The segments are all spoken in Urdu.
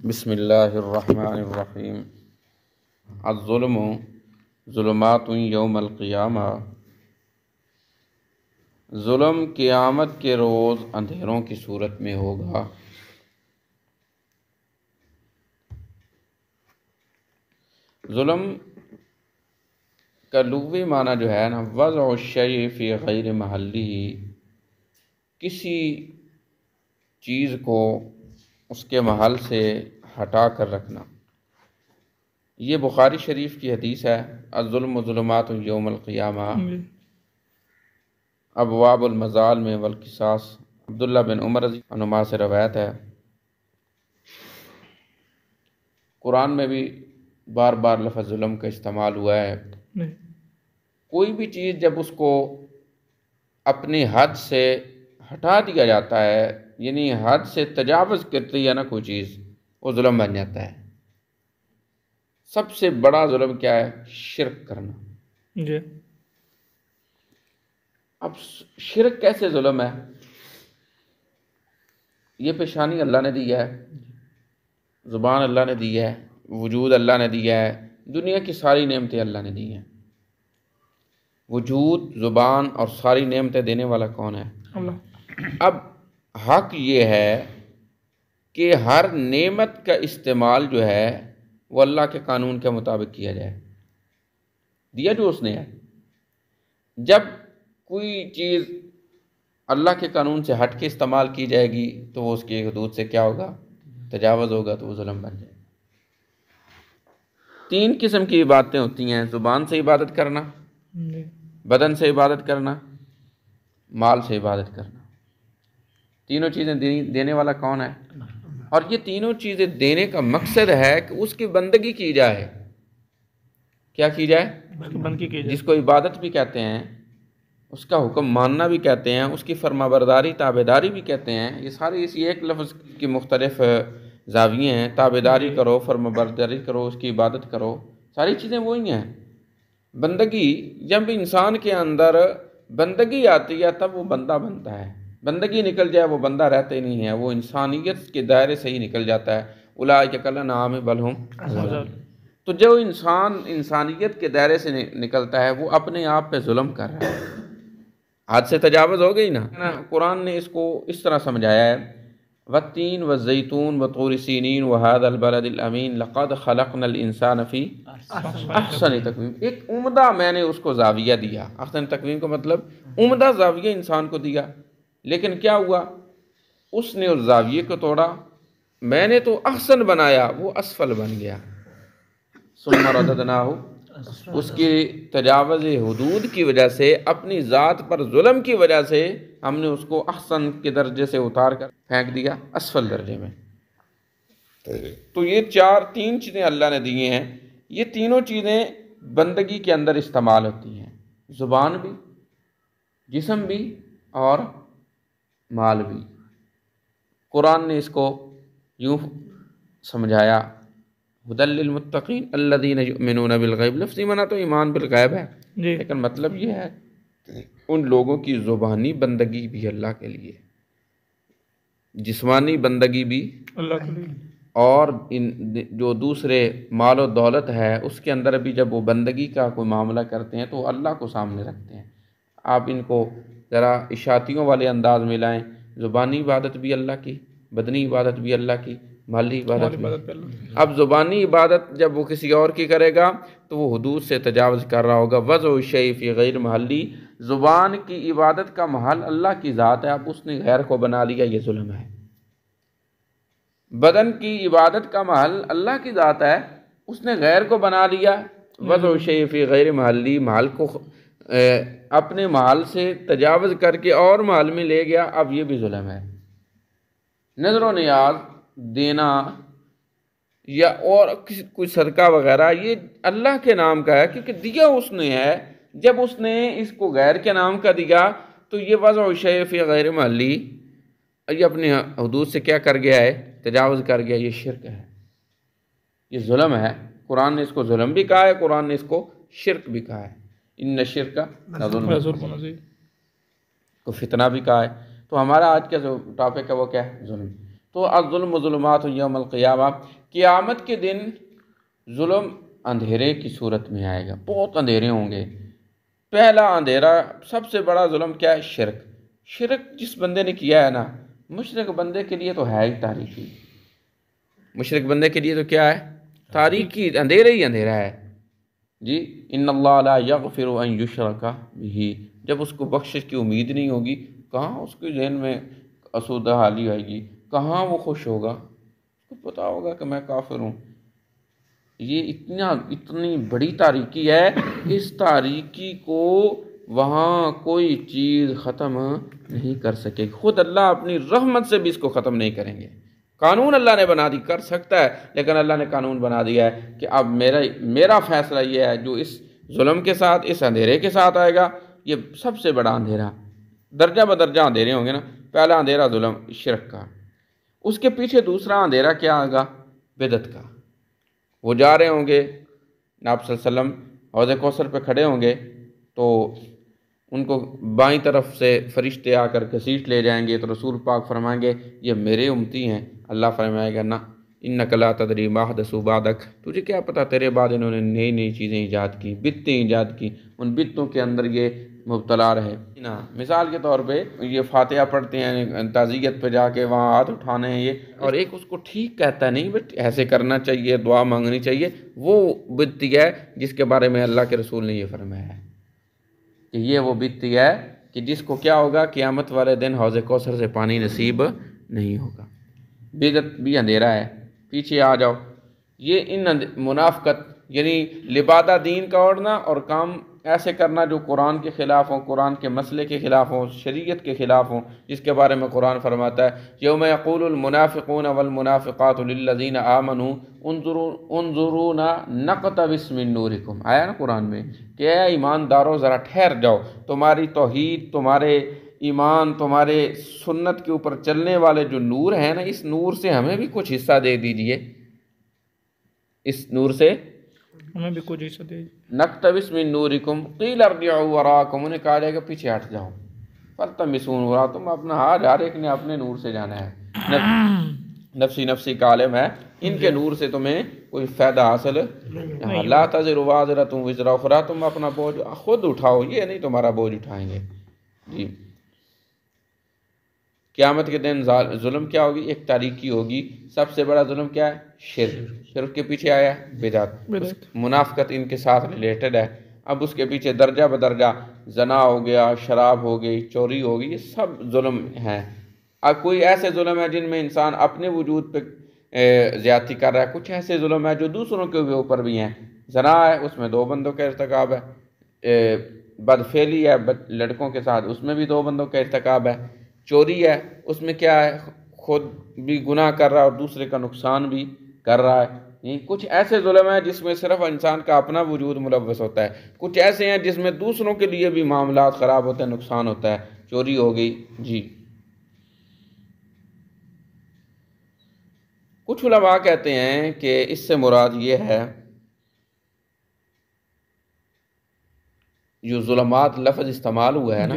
بسم اللہ الرحمن الرحیم۔ الظلم ظلمات یوم القیامہ، ظلم قیامت کے روز اندھیروں کی صورت میں ہوگا۔ ظلم کا لغوی معنی جو ہے نا، وضع الشیء فی غیر محلہ، کسی چیز کو اس کے محل سے ہٹا کر رکھنا۔ یہ بخاری شریف کی حدیث ہے، الظلم ظلمات یوم القیامہ، ابواب المظالم میں والقصاص، عبداللہ بن عمر رضی اللہ عنہما سے روایت ہے۔ قرآن میں بھی بار بار لفظ ظلم کا استعمال ہوا ہے۔ کوئی بھی چیز جب اس کو اپنی حد سے ہٹا دیا جاتا ہے، یعنی حد سے تجاوز کرتی ہے نا کوئی چیز، وہ ظلم بن جاتا ہے۔ سب سے بڑا ظلم کیا ہے؟ شرک کرنا۔ جی۔ اب شرک کیسے ظلم ہے؟ یہ پیشانی اللہ نے دی ہے، زبان اللہ نے دی ہے، وجود اللہ نے دیا ہے، دنیا کی ساری نعمتیں اللہ نے دی ہیں۔ وجود، زبان اور ساری نعمتیں دینے والا کون ہے؟ اللہ۔ اب حق یہ ہے کہ ہر نعمت کا استعمال جو ہے وہ اللہ کے قانون کے مطابق کیا جائے۔ دیا جو اس نے ہے، جب کوئی چیز اللہ کے قانون سے ہٹ کے استعمال کی جائے گی تو وہ اس کی حدود سے کیا ہوگا؟ تجاوز ہوگا، تو وہ ظلم بن جائے گا۔ تین قسم کی عبادتیں ہوتی ہیں: زبان سے عبادت کرنا، بدن سے عبادت کرنا، مال سے عبادت کرنا۔ تینوں چیزیں دینے والا کون ہے؟ اور یہ تینوں چیزیں دینے کا مقصد ہے کہ اس کی بندگی کی جائے۔ کیا کی جائے؟ بندگی کی جائے۔ جس کو عبادت بھی کہتے ہیں، اس کا حکم ماننا بھی کہتے ہیں، اس کی فرما برداری تابعداری بھی کہتے ہیں۔ یہ سارے اسی ایک لفظ کی مختلف زاویے ہیں۔ تابعداری کرو، فرما برداری کرو، اس کی عبادت کرو، ساری چیزیں وہی ہیں۔ بندگی، جب انسان کے اندر بندگی آتی ہے تب وہ بندہ بنتا ہے۔ بندگی نکل جائے وہ بندہ رہتا ہی نہیں ہے، وہ انسانیت کے دائرے سے ہی نکل جاتا ہے۔ اولئک کالانعام بل ھم اضل۔ تو جو انسان انسانیت کے دائرے سے نکلتا ہے وہ اپنے آپ پہ ظلم کر رہا ہے، حد سے تجاوز ہو گئی نا۔ قرآن نے اس کو اس طرح سمجھایا ہے: والتین والزیتون وطور سینین وہذا البلد الامین لقد خلقنا الانسان فی احسن تقویم۔ ایک عمدہ میں نے اس کو زاویہ دیا۔ احسن تقویم کا مطلب عمدہ زاویہ انسان کو دیا، لیکن کیا ہوا؟ اس نے اس زاویے کو توڑا۔ میں نے تو احسن بنایا، وہ اسفل بن گیا۔ ثم رددناہ، اس کی تجاوز حدود کی وجہ سے، اپنی ذات پر ظلم کی وجہ سے ہم نے اس کو احسن کے درجے سے اتار کر پھینک دیا اسفل درجے میں۔ تو یہ تین چیزیں اللہ نے دی ہیں۔ یہ تینوں چیزیں بندگی کے اندر استعمال ہوتی ہیں: زبان بھی، جسم بھی اور مال بھی۔ قرآن نے اس کو یوں سمجھایا: ھدی للمتقین الذین یؤمنون بالغیب۔ لفظی معنی تو ایمان بالغیب ہے، لیکن مطلب یہ ہے کہ ان لوگوں کی زبانی بندگی بھی اللہ کے لیے، جسمانی بندگی بھی اللہ کے لیے، اور جو دوسرے مال و دولت ہے اس کے اندر بھی جب وہ بندگی کا کوئی معاملہ کرتے ہیں تو وہ اللہ کو سامنے رکھتے ہیں۔ آپ ان کو ذرا اشاعتیوں والے انداز میں لائیں: زبانی عبادت بھی اللہ کی، بدنی عبادت بھی اللہ کی، مالی عبادت بھی۔ اب زبانی عبادت جب وہ کسی اور کی کرے گا تو وہ حدود سے تجاوز کر رہا ہوگا۔ وضع الشیء فی غیر محلی، زبان کی عبادت کا محل اللہ کی ذات ہے، اب اس نے غیر کو بنا لیا، یہ ظلم ہے۔ بدن کی عبادت کا محل اللہ کی ذات ہے، اس نے غیر کو بنا لیا۔ وضع الشیء فی غیر محلی، محل کو اپنے محل سے تجاوز کر کے اور محل میں لے گیا، اب یہ بھی ظلم ہے۔ نظر و نیاز دینا یا اور کوئی صدقہ وغیرہ، یہ اللہ کے نام کا ہے کیونکہ دیا اس نے ہے۔ جب اس نے اس کو غیر کے نام کا دیا تو یہ وضع الشیء فی غیر محلی، یہ اپنے حدود سے کیا کر گیا ہے؟ تجاوز کر گیا، یہ شرک ہے، یہ ظلم ہے۔ قرآن نے اس کو ظلم بھی کہا ہے، قرآن نے اس کو شرک بھی کہا ہے۔ ان الشرک لظلم عظیم، کو فتنہ بھی کہا ہے۔ تو ہمارا آج کا جو ٹاپک ہے وہ کیا ہے؟ ظلم۔ تو الظلم ظلمات یوم القیامہ، قیامت کے دن ظلم اندھیرے کی صورت میں آئے گا، بہت اندھیرے ہوں گے۔ پہلا اندھیرا، سب سے بڑا ظلم کیا ہے؟ شرک۔ شرک جس بندے نے کیا ہے نا، مشرک بندے کے لیے تو ہے ہی تاریکی، مشرک بندے کے لیے تو کیا ہے؟ تاریکی، اندھیرا ہی اندھیرا ہے جی۔ ان اللہ لا یغفر ان یشرک بہ، جب اس کو بخشش کی امید نہیں ہوگی، کہاں اس کے ذہن میں اسودہ حالی آئے گی، کہاں وہ خوش ہوگا؟ اس کو پتا ہوگا کہ میں کافر ہوں۔ یہ اتنی بڑی تاریکی ہے، اس تاریکی کو وہاں کوئی چیز ختم نہیں کر سکے گی، خود اللہ اپنی رحمت سے بھی اس کو ختم نہیں کریں گے۔ قانون اللہ نے بنا دی، کر سکتا ہے، لیکن اللہ نے قانون بنا دیا ہے کہ اب میرا فیصلہ یہ ہے، جو اس ظلم کے ساتھ، اس اندھیرے کے ساتھ آئے گا، یہ سب سے بڑا اندھیرا، درجہ بدرجہ اندھیرے ہوں گے نا۔ پہلا اندھیرا ظلم شرک کا، اس کے پیچھے دوسرا اندھیرا کیا آگا؟ بدعت کا۔ وہ جا رہے ہوں گے، آپ صلی اللہ علیہ وسلم حوض کوثر پہ کھڑے ہوں گے تو ان کو بائیں طرف سے فرشتے آ کر گھسیٹ لے جائیں گے، تو رسول پاک فرمائیں گے یہ میرے امتی ہیں۔ اللہ فرمائے گا نہ، انک لا تدری ما احدثوا بعدک، تجھے کیا پتہ تیرے بعد انہوں نے نئی نئی چیزیں ایجاد کی، بدعتیں ایجاد کی، ان بدعتوں کے اندر یہ مبتلا رہے نا۔ مثال کے طور پہ یہ فاتحہ پڑھتے ہیں، تعزیت پہ جا کے وہاں ہاتھ اٹھانے ہیں یہ، اور ایک اس کو ٹھیک کہتا ہے، نہیں بٹ ایسے کرنا چاہیے، دعا مانگنی چاہیے، وہ بدعت ہے جس کے بارے میں اللہ کے رسول نے یہ فرمایا ہے کہ یہ وہ بدعت ہے کہ جس کو کیا ہوگا؟ قیامت والے دن حوض کوثر سے پانی نصیب نہیں ہوگا۔ بدعت بھی اندھیرا ہے، پیچھے آ جاؤ۔ یہ ان منافقت یعنی لبادہ دین کا اوڑھنا اور کام ایسے کرنا جو قرآن کے خلاف ہوں، قرآن کے مسئلے کے خلاف ہوں، شریعت کے خلاف ہوں، جس کے بارے میں قرآن فرماتا ہے یوم یقول المنافقون والمنافقات للذین آمنوا انظرونا نقتبس من نورکم، آیا نا قرآن میں کہ اے ایمانداروں ذرا ٹھہر جاؤ، تمہاری توحید، تمہارے ایمان، تمہارے سنت کے اوپر چلنے والے جو نور ہیں نا، اس نور سے ہمیں بھی کچھ حصہ دے دیجئے، اس نور سے ہمیں بھی کچھ حصہ دے۔ نقتبس من نورکم قیل ارجعوا وراءکم، انہیں کہا جائے گا پیچھے ہٹ جاؤ، فالتمسوا نورا، تم اپنا ہر ایک نے اپنے نور سے جانا ہے، نفسی نفسی کا عالم ہے، ان کے نور سے تمہیں کوئی فائدہ حاصل لا تزر وازرۃ وزر اخری، تم اپنا بوجھ خود اٹھاؤ، یہ نہیں تمہارا بوجھ اٹھائیں گے جی۔ قیامت کے دن ظلم کیا ہوگی؟ ایک تاریکی ہوگی، سب سے بڑا ظلم کیا ہے؟ شرک، شرک کے پیچھے آیا ہے بدعت، منافقت ان کے ساتھ ریلیٹڈ ہے، اب اس کے پیچھے درجہ بدرجہ زنا ہو گیا، شراب ہو گئی، چوری ہو گئی، یہ سب ظلم ہیں۔ اب کوئی ایسے ظلم ہے جن میں انسان اپنے وجود پہ زیادتی کر رہا ہے، کچھ ایسے ظلم ہے جو دوسروں کے اوپر بھی ہیں، زنا ہے اس میں 2 بندوں کا ارتکاب ہے، بدفعلی ہے لڑکوں کے ساتھ، اس میں بھی 2 بندوں کا ارتکاب ہے، چوری ہے اس میں کیا ہے؟ خود بھی گناہ کر رہا ہے اور دوسرے کا نقصان بھی کر رہا ہے۔ کچھ ایسے ظلم ہیں جس میں صرف انسان کا اپنا وجود ملوث ہوتا ہے، کچھ ایسے ہیں جس میں دوسروں کے لیے بھی معاملات خراب ہوتے ہیں، نقصان ہوتا ہے، چوری ہو گئی جی۔ کچھ علماء کہتے ہیں کہ اس سے مراد یہ ہے، جو ظلمات لفظ استعمال ہوا ہے نا،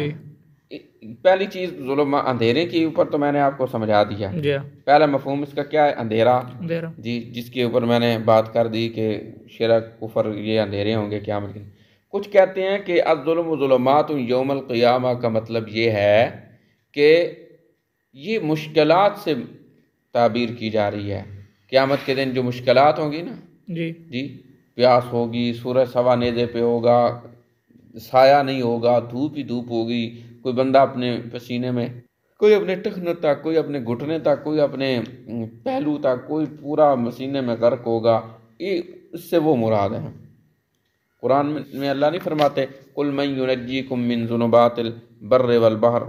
پہلی چیز ظلم اندھیرے کے اوپر تو میں نے آپ کو سمجھا دیا، پہلا مفہوم اس کا کیا ہے؟ اندھیرا جی، جس کے اوپر میں نے بات کر دی کہ شرک، کفر، یہ اندھیرے ہوں گے قیامت کے۔ کچھ کہتے ہیں کہ الظلم ظلمات یوم القیامہ کا مطلب یہ ہے کہ یہ مشکلات سے تعبیر کی جا رہی ہے، قیامت کے دن جو مشکلات ہوں گی نا جی، پیاس ہوگی، سورج سوا نیزے پہ ہوگا، سایہ نہیں ہوگا، دھوپ ہی دھوپ ہوگی، کوئی بندہ اپنے پسینے میں، کوئی اپنے ٹخنے تک، کوئی اپنے گھٹنے تک، کوئی اپنے پہلو تک، کوئی پورا مسینے میں غرق ہوگا، یہ اس سے وہ مراد ہے۔ قرآن میں اللہ نہیں فرماتے قل من ینجیکم من ظلمات البر والبحر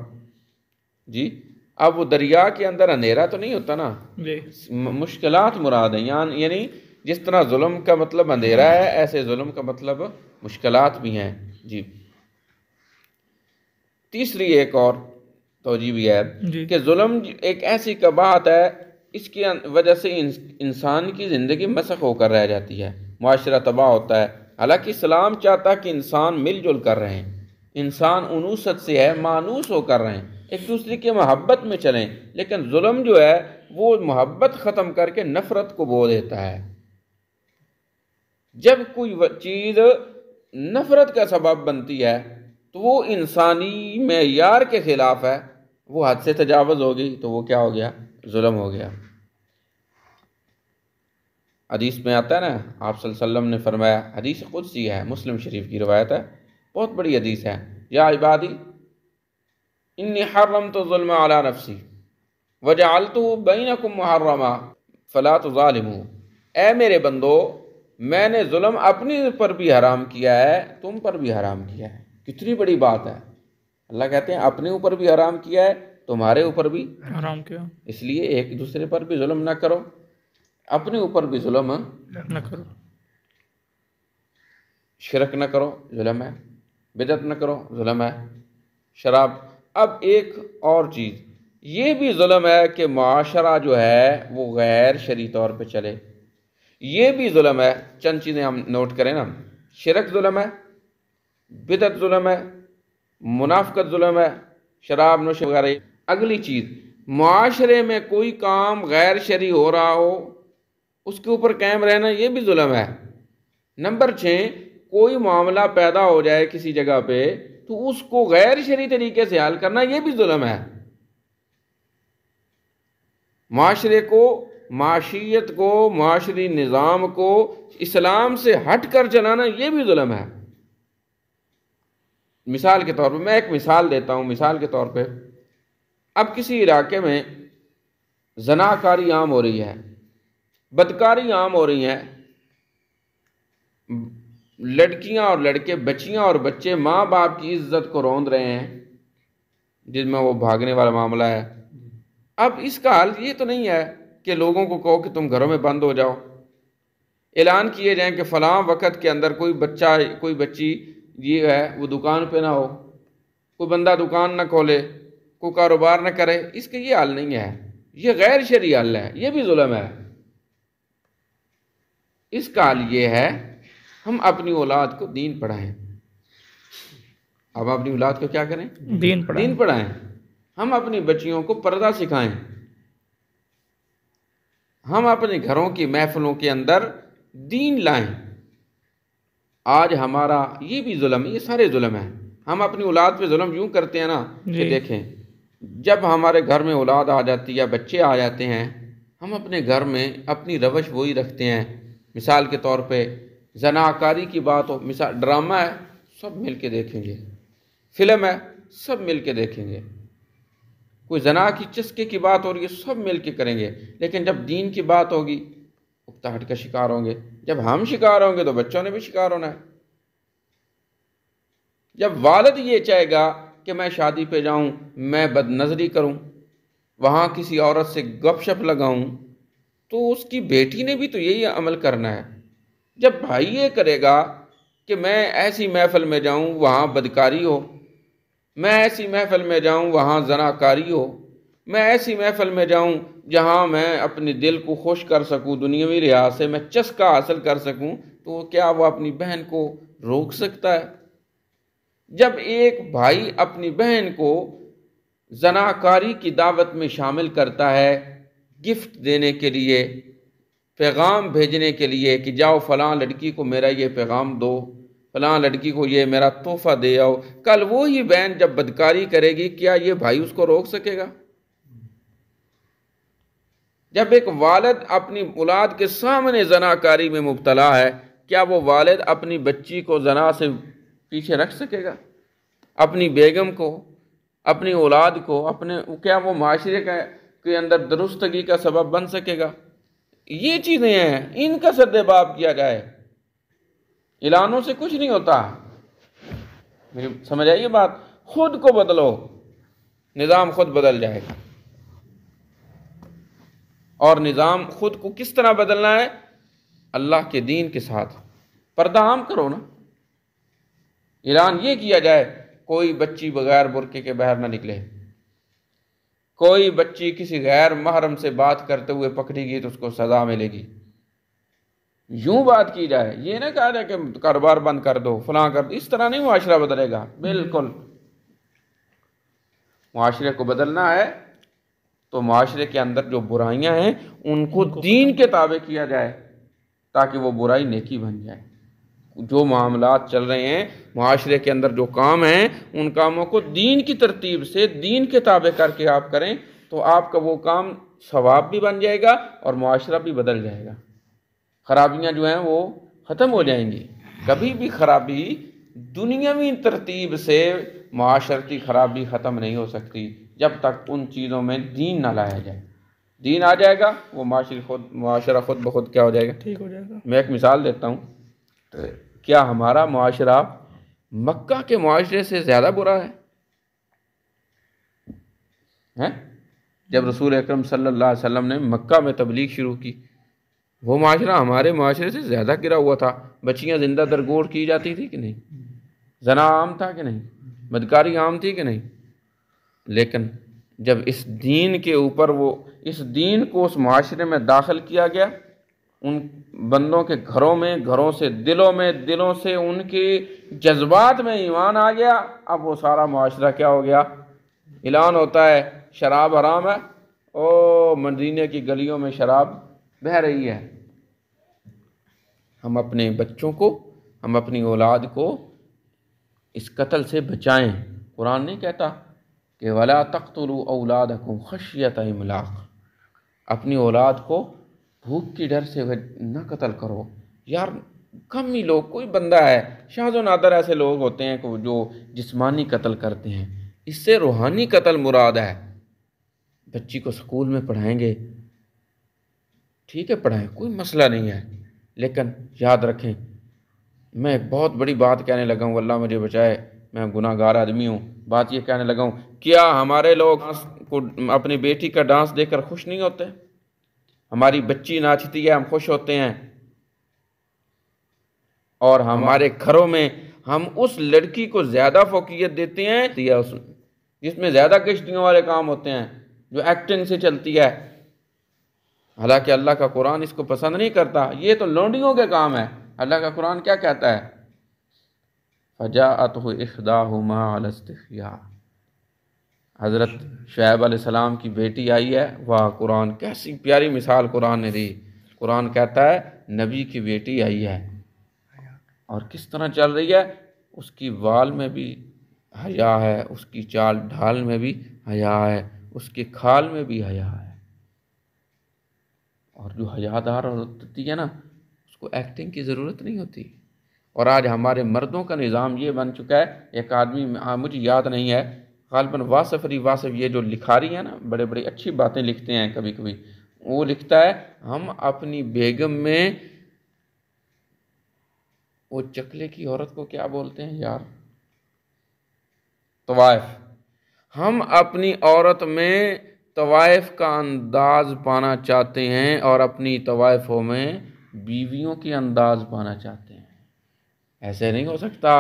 جی، اب وہ دریا کے اندر اندھیرا تو نہیں ہوتا نا، مشکلات مراد ہیں، یعنی جس طرح ظلم کا مطلب اندھیرا ہے، ایسے ظلم کا مطلب مشکلات بھی ہیں جی۔ تیسری ایک اور توجہ بھی ہے کہ ظلم ایک ایسی قباحت ہے، اس کی وجہ سے انسان کی زندگی مسخ ہو کر رہ جاتی ہے، معاشرہ تباہ ہوتا ہے۔ حالانکہ اسلام چاہتا کہ انسان مل جل کر رہیں، انسان انوست سے ہے، مانوس ہو کر رہیں، ایک دوسرے کی محبت میں چلیں، لیکن ظلم جو ہے وہ محبت ختم کر کے نفرت کو بو دیتا ہے۔ جب کوئی چیز نفرت کا سبب بنتی ہے تو وہ انسانی معیار کے خلاف ہے، وہ حد سے تجاوز ہوگی تو وہ کیا ہو گیا؟ ظلم ہو گیا۔ حدیث میں آتا ہے نا، آپ صلی اللہ علیہ وسلم نے فرمایا، حدیث قدسی ہے، مسلم شریف کی روایت ہے، بہت بڑی حدیث ہے، یا عبادی انی حرمت الظلم علی نفسی وجعلتہ بینکم محرما فلا تظالموا، اے میرے بندو، میں نے ظلم اپنی پر بھی حرام کیا ہے، تم پر بھی حرام کیا ہے۔ کتنی بڑی بات ہے! اللہ کہتے ہیں اپنے اوپر بھی حرام کیا ہے، تمہارے اوپر بھی حرام کیا اس لیے ایک دوسرے پر بھی ظلم نہ کرو، اپنے اوپر بھی ظلم نہ کرو۔ شرک نہ کرو، ظلم ہے، بدعت نہ کرو، ظلم ہے، شراب۔ اب ایک اور چیز یہ بھی ظلم ہے کہ معاشرہ جو ہے وہ غیر شرعی طور پہ چلے، یہ بھی ظلم ہے۔ چند چیزیں ہم نوٹ کریں نا، شرک ظلم ہے، بدعت ظلم ہے، منافقت ظلم ہے، شراب نوشی وغیرہ۔ اگلی چیز، معاشرے میں کوئی کام غیر شرعی ہو رہا ہو اس کے اوپر قائم رہنا، یہ بھی ظلم ہے۔ نمبر 6، کوئی معاملہ پیدا ہو جائے کسی جگہ پہ تو اس کو غیر شرعی طریقے سے حل کرنا، یہ بھی ظلم ہے۔ معاشرے کو، معاشیت کو، معاشری نظام کو اسلام سے ہٹ کر چلانا، یہ بھی ظلم ہے۔ مثال کے طور پہ میں ایک مثال دیتا ہوں، مثال کے طور پہ اب کسی علاقے میں زناکاری عام ہو رہی ہے، بدکاری عام ہو رہی ہیں، لڑکیاں اور لڑکے، بچیاں اور بچے ماں باپ کی عزت کو روند رہے ہیں، جس میں وہ بھاگنے والا معاملہ ہے۔ اب اس کا حل یہ تو نہیں ہے کہ لوگوں کو کہو کہ تم گھروں میں بند ہو جاؤ، اعلان کیے جائیں کہ فلاں وقت کے اندر کوئی بچہ، کوئی بچی یہ ہے وہ دکان پہ نہ ہو، کوئی بندہ دکان نہ کھولے، کوئی کاروبار نہ کرے۔ اس کا یہ حل نہیں ہے، یہ غیر شرعی حل ہے، یہ بھی ظلم ہے۔ اس کا حل یہ ہے ہم اپنی اولاد کو دین پڑھائیں۔ اب اپنی اولاد کو کیا کریں؟ دین پڑھائیں۔ ہم اپنی بچیوں کو پردہ سکھائیں، ہم اپنے گھروں کی محفلوں کے اندر دین لائیں۔ آج ہمارا یہ بھی ظلم ہے، یہ سارے ظلم ہیں۔ ہم اپنی اولاد پہ ظلم یوں کرتے ہیں نا کہ دیکھیں، جب ہمارے گھر میں اولاد آ جاتی ہے، بچے آ جاتے ہیں، ہم اپنے گھر میں اپنی روش وہی رکھتے ہیں۔ مثال کے طور پہ زناکاری کی بات ہو، مثال ڈرامہ ہے، سب مل کے دیکھیں گے، فلم ہے، سب مل کے دیکھیں گے، کوئی زنا کی چسکے کی بات ہو رہی ہے، سب مل کے کریں گے۔ لیکن جب دین کی بات ہوگی، اکتاہٹ کا شکار ہوں گے۔ جب ہم شکار ہوں گے تو بچوں نے بھی شکار ہونا ہے۔ جب والد یہ چاہے گا کہ میں شادی پہ جاؤں، میں بد نظری کروں، وہاں کسی عورت سے گپ شپ لگاؤں، تو اس کی بیٹی نے بھی تو یہی عمل کرنا ہے۔ جب بھائی یہ کرے گا کہ میں ایسی محفل میں جاؤں وہاں بدکاری ہو، میں ایسی محفل میں جاؤں وہاں زناکاری ہو، میں ایسی محفل میں جاؤں جہاں میں اپنے دل کو خوش کر سکوں، دنیاوی لحاظ سے میں چسکا حاصل کر سکوں، تو کیا وہ اپنی بہن کو روک سکتا ہے؟ جب ایک بھائی اپنی بہن کو زناکاری کی دعوت میں شامل کرتا ہے، گفٹ دینے کے لیے، پیغام بھیجنے کے لیے کہ جاؤ فلاں لڑکی کو میرا یہ پیغام دو، فلاں لڑکی کو یہ میرا تحفہ دے آؤ، کل وہی بہن جب بدکاری کرے گی، کیا یہ بھائی اس کو روک سکے گا؟ جب ایک والد اپنی اولاد کے سامنے زناکاری میں مبتلا ہے، کیا وہ والد اپنی بچی کو زنا سے پیچھے رکھ سکے گا؟ اپنی بیگم کو، اپنی اولاد کو، کیا وہ معاشرے کے اندر درستگی کا سبب بن سکے گا؟ یہ چیزیں ہیں، ان کا سدباب کیا جائے، اعلانوں سے کچھ نہیں ہوتا۔ میری سمجھ آئی یہ بات؟ خود کو بدلو، نظام خود بدل جائے گا۔ اور نظام خود کو کس طرح بدلنا ہے؟ اللہ کے دین کے ساتھ پردہ عام کرو نا۔ اعلان یہ کیا جائے کوئی بچی بغیر برقعے کے باہر نہ نکلے، کوئی بچی کسی غیر محرم سے بات کرتے ہوئے پکڑی گئی تو اس کو سزا ملے گی، یوں بات کی جائے۔ یہ نہ کہا جائے کہ کاروبار بند کر دو، فلاں کر دو، اس طرح نہیں معاشرہ بدلے گا، بالکل۔ معاشرے کو بدلنا ہے تو معاشرے کے اندر جو برائیاں ہیں ان کو دین کے تابع کیا جائے تاکہ وہ برائی نیکی بن جائے۔ جو معاملات چل رہے ہیں معاشرے کے اندر، جو کام ہیں، ان کاموں کو دین کی ترتیب سے دین کے تابع کر کے آپ کریں تو آپ کا وہ کام ثواب بھی بن جائے گا اور معاشرہ بھی بدل جائے گا۔ خرابیاں جو ہیں وہ ختم ہو جائیں گی۔ کبھی بھی خرابی دنیاوی ترتیب سے معاشرتی خرابی ختم نہیں ہو سکتی جب تک ان چیزوں میں دین نہ لایا جائے۔ دین آ جائے گا وہ معاشرہ خود بخود کیا ہو جائے گا، ٹھیک ہو جائے گا۔ میں ایک مثال دیتا ہوں، کیا ہمارا معاشرہ مکہ کے معاشرے سے زیادہ برا ہے؟ جب رسول اکرم صلی اللہ علیہ وسلم نے مکہ میں تبلیغ شروع کی، وہ معاشرہ ہمارے معاشرے سے زیادہ گرا ہوا تھا۔ بچیاں زندہ درگور کی جاتی تھی کہ نہیں؟ زنا عام تھا کہ نہیں؟ بدکاری عام تھی کہ نہیں؟ لیکن جب اس دین کے اوپر اس دین کو اس معاشرے میں داخل کیا گیا، ان بندوں کے گھروں سے دلوں سے ان کے جذبات میں ایمان آ گیا، اب وہ سارا معاشرہ کیا ہو گیا؟ اعلان ہوتا ہے شراب حرام ہے، مدینے کی گلیوں میں شراب بہہ رہی ہے۔ ہم اپنے بچوں کو، ہم اپنی اولاد کو اس قتل سے بچائیں۔ قرآن نہیں کہتا کہ وَلَا تَقْتُلُوا أَوْلَادَكُمْ خَشْيَةَ إِمْلَاقٍ، اپنی اولاد کو بھوک کی ڈر سے نہ قتل کرو۔ یار کم ہی لوگ، کوئی بندہ ہے، شاذ و نادر ایسے لوگ ہوتے ہیں کہ جو جسمانی قتل کرتے ہیں، اس سے روحانی قتل مراد ہے۔ بچی کو سکول میں پڑھائیں گے، ٹھیک ہے پڑھائیں، کوئی مسئلہ نہیں ہے، لیکن یاد رکھیں، میں ایک بہت بڑی بات کہنے لگا ہوں، اللہ مجھے بچائے، میں گناہ گار آدمی ہوں، بات یہ کہنے لگا ہوں، کیا ہمارے لوگ کو اپنی بیٹی کا ڈانس دیکھ کر خوش نہیں ہوتے؟ ہماری بچی ناچتی ہے، ہم خوش ہوتے ہیں، اور ہمارے گھروں میں ہم اس لڑکی کو زیادہ فوقیت دیتے ہیں جس میں زیادہ کشتیوں والے کام ہوتے ہیں، جو ایکٹنگ سے چلتی ہے۔ حالانکہ اللہ کا قرآن اس کو پسند نہیں کرتا، یہ تو لونڈیوں کے کام ہے۔ اللہ کا قرآن کیا کہتا ہے؟ فَجَاءَتْهُ إِحْدَاهُمَا عَلَى اسْتِحْيَاءٍ، حضرت شعیب علیہ السلام کی بیٹی آئی ہے، واہ قرآن کیسی پیاری مثال قرآن نے دی۔ قرآن کہتا ہے نبی کی بیٹی آئی ہے اور کس طرح چل رہی ہے، اس کی وال میں بھی حیا ہے، اس کی چال ڈھال میں بھی حیا ہے، اس کے کھال میں بھی حیا ہے۔ اور جو حیادار ہوتی ہے نا، اس کو ایکٹنگ کی ضرورت نہیں ہوتی۔ اور آج ہمارے مردوں کا نظام یہ بن چکا ہے، ایک آدمی مجھے یاد نہیں ہے، غالباً واصف یہ جو لکھاری ہے نا، بڑے بڑی اچھی باتیں لکھتے ہیں کبھی کبھی، وہ لکھتا ہے ہم اپنی بیگم میں، وہ چکلے کی عورت کو کیا بولتے ہیں یار، طوائف، ہم اپنی عورت میں طوائف کا انداز پانا چاہتے ہیں اور اپنی طوائفوں میں بیویوں کی انداز پانا چاہتے ہیں۔ ایسے نہیں ہو سکتا،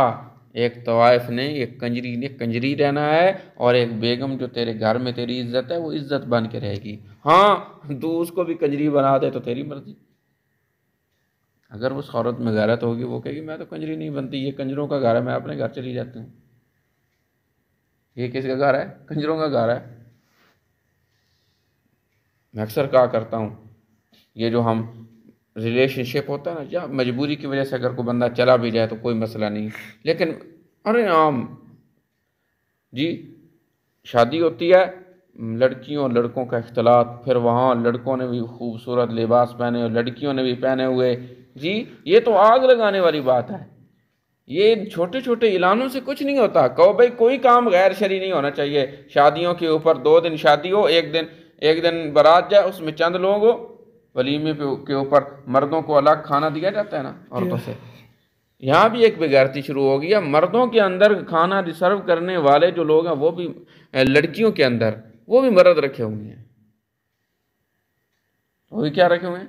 ایک طوائف نے، ایک کنجری نے کنجری رہنا ہے، اور ایک بیگم جو تیرے گھر میں تیری عزت ہے وہ عزت بن کے رہے گی۔ ہاں تو اس کو بھی کنجری بنا دے تو تیری مرضی۔ اگر اس عورت میں غیرت ہوگی، وہ کہے گی میں تو کنجری نہیں بنتی، یہ کنجروں کا گھر ہے، میں اپنے گھر چلی جاتی ہوں۔ یہ کس کا گھر ہے؟ کنجروں کا گھر ہے۔ میں اکثر کہا کرتا ہوں، یہ جو ہم ریلیشن شپ ہوتا ہے نا، یا مجبوری کی وجہ سے اگر کوئی بندہ چلا بھی جائے تو کوئی مسئلہ نہیں، لیکن ارے عام جی شادی ہوتی ہے، لڑکیوں اور لڑکوں کا اختلاط، پھر وہاں لڑکوں نے بھی خوبصورت لباس پہنے اور لڑکیوں نے بھی پہنے ہوئے، جی یہ تو آگ لگانے والی بات ہے۔ یہ چھوٹے چھوٹے اعلانوں سے کچھ نہیں ہوتا۔ کہو بھائی کوئی کام غیر شرعی نہیں ہونا چاہیے، شادیوں کے اوپر 2 دن شادی ہو، ایک دن بارات جائے، اس میں چند لوگ ہو، ولیمے کے اوپر مردوں کو الگ کھانا دیا جاتا ہے نا عورتوں سے۔ یہاں بھی ایک بغیرتی شروع ہو گئی ہے، مردوں کے اندر کھانا سرو کرنے والے جو لوگ ہیں وہ بھی لڑکیوں کے اندر وہ بھی مرد رکھے ہوئے ہیں۔ وہ بھی کیا رکھے ہوئے ہیں؟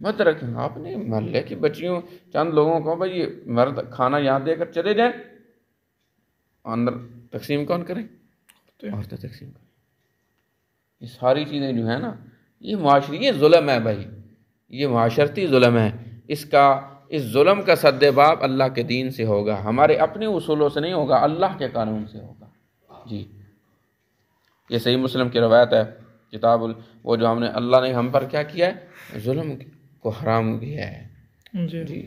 مت رکھیں۔ آپ نے محلے کی بچیوں چند لوگوں کو بھائی یہ مرد کھانا یہاں دے کر چلے جائیں، اندر تقسیم کون کریں؟ عورتیں تقسیم کریں۔ یہ ساری چیزیں جو ہیں نا، یہ معاشری، یہ ظلم ہے بھائی، یہ معاشرتی ظلم ہے۔ اس ظلم کا سد باب اللہ کے دین سے ہوگا، ہمارے اپنے اصولوں سے نہیں ہوگا، اللہ کے قانون سے ہوگا۔ جی یہ صحیح مسلم کی روایت ہے، کتاب وہ جو ہم نے اللہ نے ہم پر کیا کیا ہے، ظلم کو حرام کیا ہے جی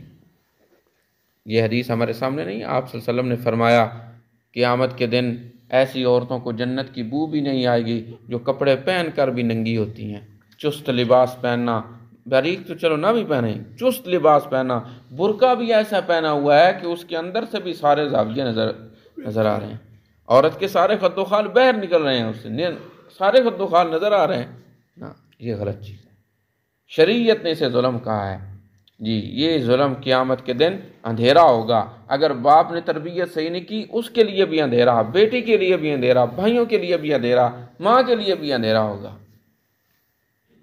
یہ حدیث ہمارے سامنے نہیں، آپ صلی اللہ علیہ وسلم نے فرمایا قیامت کے دن ایسی عورتوں کو جنت کی بو بھی نہیں آئے گی جو کپڑے پہن کر بھی ننگی ہوتی ہیں، چست لباس پہننا، باریک تو چلو نہ بھی پہنیں، چست لباس پہننا، برقع بھی ایسا پہنا ہوا ہے کہ اس کے اندر سے بھی سارے زاویے نظر آ رہے ہیں، عورت کے سارے خد و خال باہر نکل رہے ہیں، اس سے سارے خد و خال نظر آ رہے ہیں نا، یہ غلط چیز ہے، شریعت نے اسے ظلم کہا ہے جی۔ یہ ظلم قیامت کے دن اندھیرا ہوگا، اگر باپ نے تربیت صحیح نہیں کی اس کے لیے بھی اندھیرا، بیٹی کے لیے بھی اندھیرا، بھائیوں کے لیے بھی اندھیرا، ماں کے لیے بھی اندھیرا ہوگا۔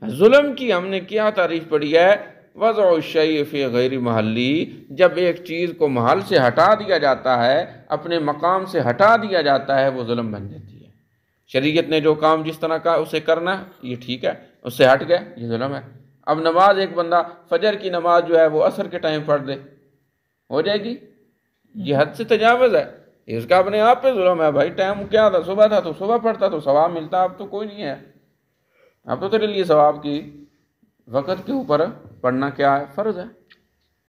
ظلم کی ہم نے کیا تعریف پڑھی ہے، وضع الشیء فی غیر محلی، جب ایک چیز کو محل سے ہٹا دیا جاتا ہے، اپنے مقام سے ہٹا دیا جاتا ہے، وہ ظلم بن جاتی ہے۔ شریعت نے جو کام جس طرح کا اسے کرنا ہے یہ ٹھیک ہے، اس سے ہٹ گئے یہ ظلم ہے۔ اب نماز ایک بندہ فجر کی نماز جو ہے وہ عصر کے ٹائم پڑھ دے، ہو جائے گی؟ یہ حد سے تجاوز ہے، اس کا اپنے آپ پہ ظلم ہے۔ بھائی ٹائم کیا تھا، صبح تھا تو صبح پڑھتا تو ثواب ملتا، اب تو کوئی نہیں ہے، اب تو تیرے لیے ثواب کی وقت کے اوپر پڑھنا کیا ہے، فرض ہے۔